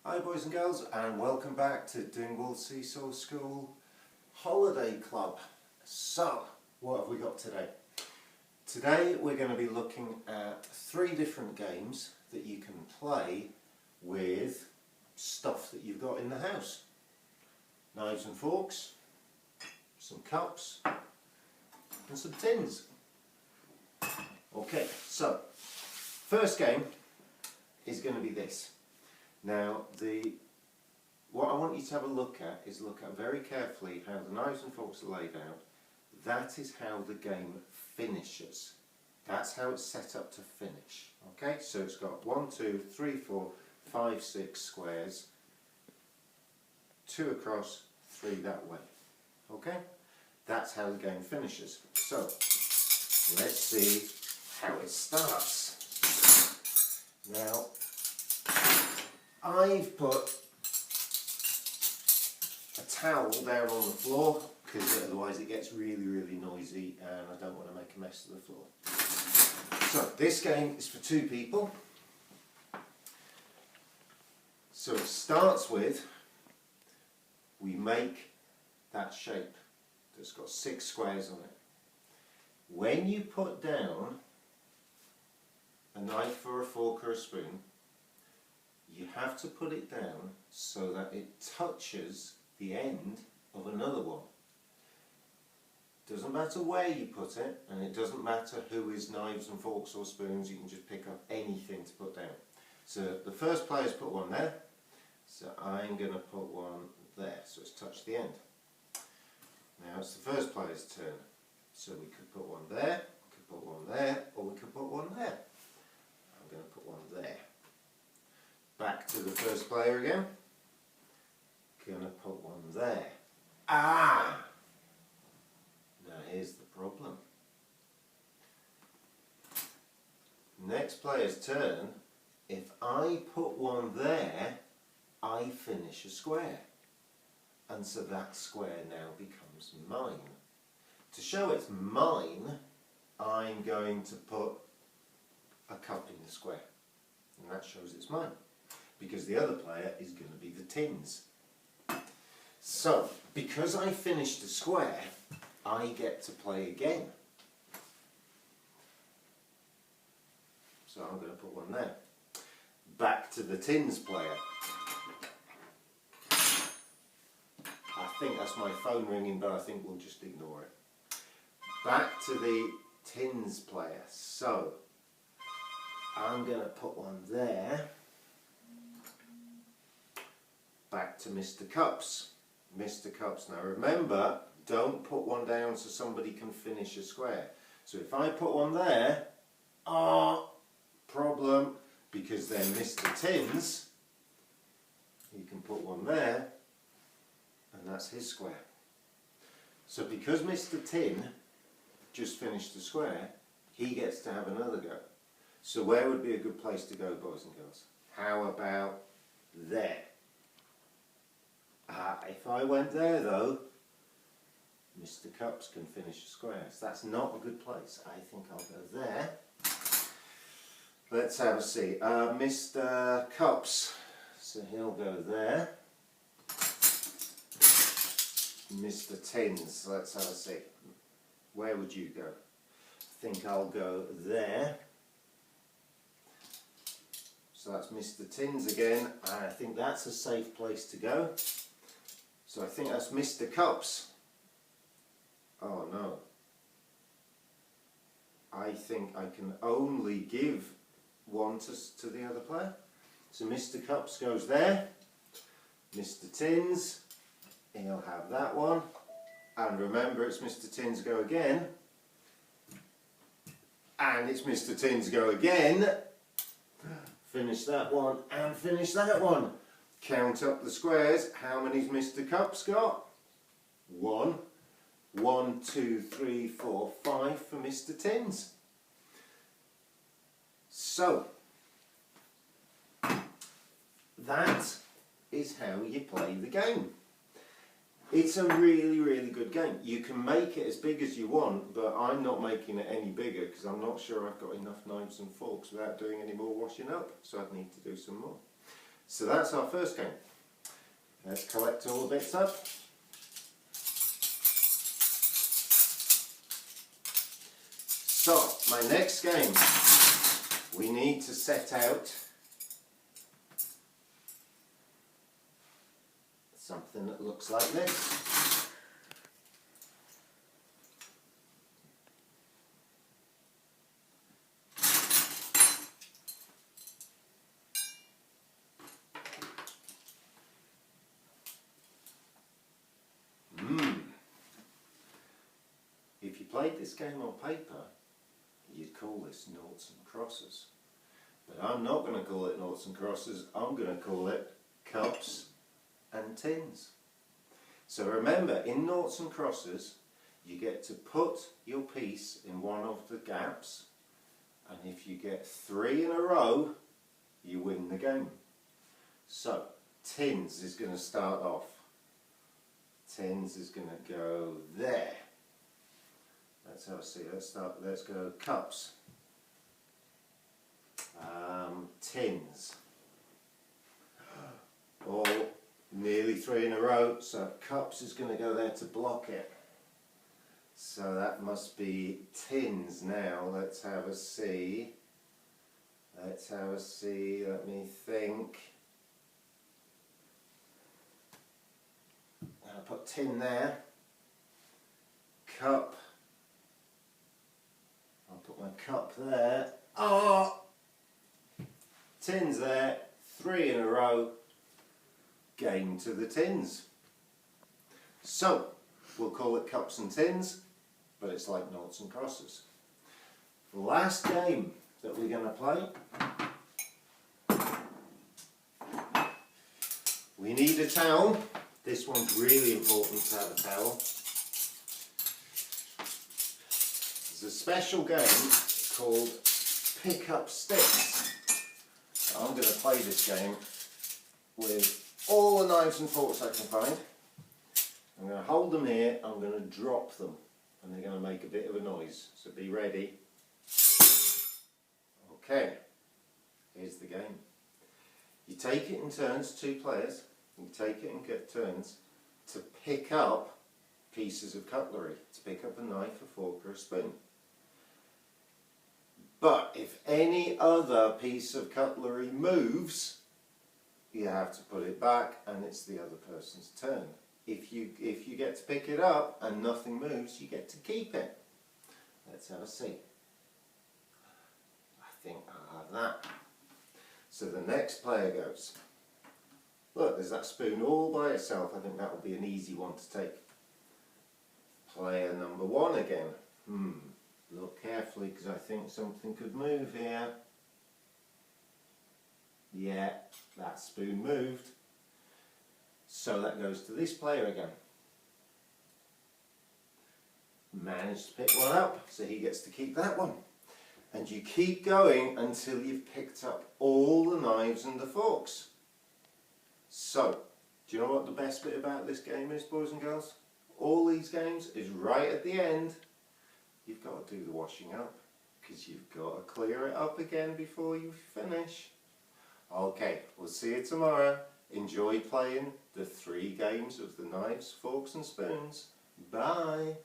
Hi boys and girls, and welcome back to Dingwall Seesaw School Holiday Club. So, what have we got today? Today we're going to be looking at 3 different games that you can play with stuff that you've got in the house. Knives and forks, some cups and some tins. Okay, so first game is going to be this. Now, what I want you to have a look at is look at very carefully how the knives and forks are laid out. That is how the game finishes. That's how it's set up to finish. Okay, so it's got 1, 2, 3, 4, 5, 6 squares, 2 across, 3 that way. Okay, that's how the game finishes. So, let's see how it starts. Now, I've put a towel down on the floor because otherwise it gets really noisy and I don't want to make a mess of the floor. So this game is for 2 people. So it starts with, we make that shape that's got 6 squares on it. When you put down a knife or a fork or a spoon, you have to put it down so that it touches the end of another one. Doesn't matter where you put it, and it doesn't matter who is knives and forks or spoons, you can just pick up anything to put down. So the first player's put one there, so I'm going to put one there, so it's touched the end. Now it's the first player's turn, so we could put one there, we could put one there, or we could put one there. I'm going to put one there. Back to the first player again. Gonna put one there. Ah! Now here's the problem. Next player's turn. If I put one there, I finish a square. And so that square now becomes mine. To show it's mine, I'm going to put a cup in the square. And that shows it's mine, because the other player is going to be the tins. So, because I finished the square, I get to play again. So I'm going to put one there. Back to the tins player. I think that's my phone ringing, but I think we'll just ignore it. Back to the tins player. So, I'm going to put one there. Back to Mr. Cups. Mr. Cups. Now remember, don't put one down so somebody can finish a square. So if I put one there, problem, because then Mr. Tins, he can put one there, and that's his square. So because Mr. Tin just finished the square, he gets to have another go. So where would be a good place to go, boys and girls? How about there? If I went there though, Mr. Cups can finish a square. So that's not a good place. I think I'll go there. Let's have a see. Mr. Cups, so he'll go there. Mr. Tins, let's have a see. Where would you go? I think I'll go there. So that's Mr. Tins again, and I think that's a safe place to go. So I think that's Mr. Cups. Oh no. I think I can only give one to the other player. So Mr. Cups goes there. Mr. Tins, he'll have that one. And remember, it's Mr. Tins go again. And it's Mr. Tins go again. Finish that one and finish that one. Count up the squares. How many's Mr. Cups got? 1. 1, 2, 3, 4, 5 for Mr. Tins. So, that is how you play the game. It's a really good game. You can make it as big as you want, but I'm not making it any bigger because I'm not sure I've got enough knives and forks without doing any more washing up, so I'd need to do some more. So that's our first game. Let's collect all the bits up. So, my next game, we need to set out something that looks like this. If you played this game on paper, you'd call this noughts and crosses. But I'm not going to call it noughts and crosses, I'm going to call it cups and tins. So remember, in noughts and crosses, you get to put your piece in one of the gaps, and if you get 3 in a row, you win the game. So, tins is going to start off. Tins is going to go there. Let's have a see. Let's go cups. Tins. All nearly 3 in a row, so cups is going to go there to block it. So that must be tins now. Let's have a see. Let's have a see. Let me think. I'll put tin there. Cup. I'll put my cup there. Oh! Tins there. 3 in a row. Game to the tins. So, we'll call it cups and tins, but it's like noughts and crosses. The last game that we're going to play, we need a towel. This one's really important to have a towel. There's a special game called Pick Up Sticks. I'm going to play this game with all the knives and forks I can find. I'm going to hold them here, I'm going to drop them, and they're going to make a bit of a noise, so be ready. Okay, here's the game. You take it in turns, 2 players, you take it in turns to pick up pieces of cutlery, to pick up a knife, a fork or a spoon. But if any other piece of cutlery moves, you have to put it back and it's the other person's turn. If you get to pick it up and nothing moves, you get to keep it. Let's have a see. I think I'll have that. So the next player goes. Look, there's that spoon all by itself. I think that will be an easy one to take. Player number 1 again. Look carefully because I think something could move here. Yeah, that spoon moved. So that goes to this player again. Managed to pick one up, so he gets to keep that one. And you keep going until you've picked up all the knives and the forks. So, do you know what the best bit about this game is, boys and girls? All these games is right at the end. You've got to do the washing up, because you've got to clear it up again before you finish. Okay, we'll see you tomorrow. Enjoy playing the 3 games of the knives, forks and spoons. Bye.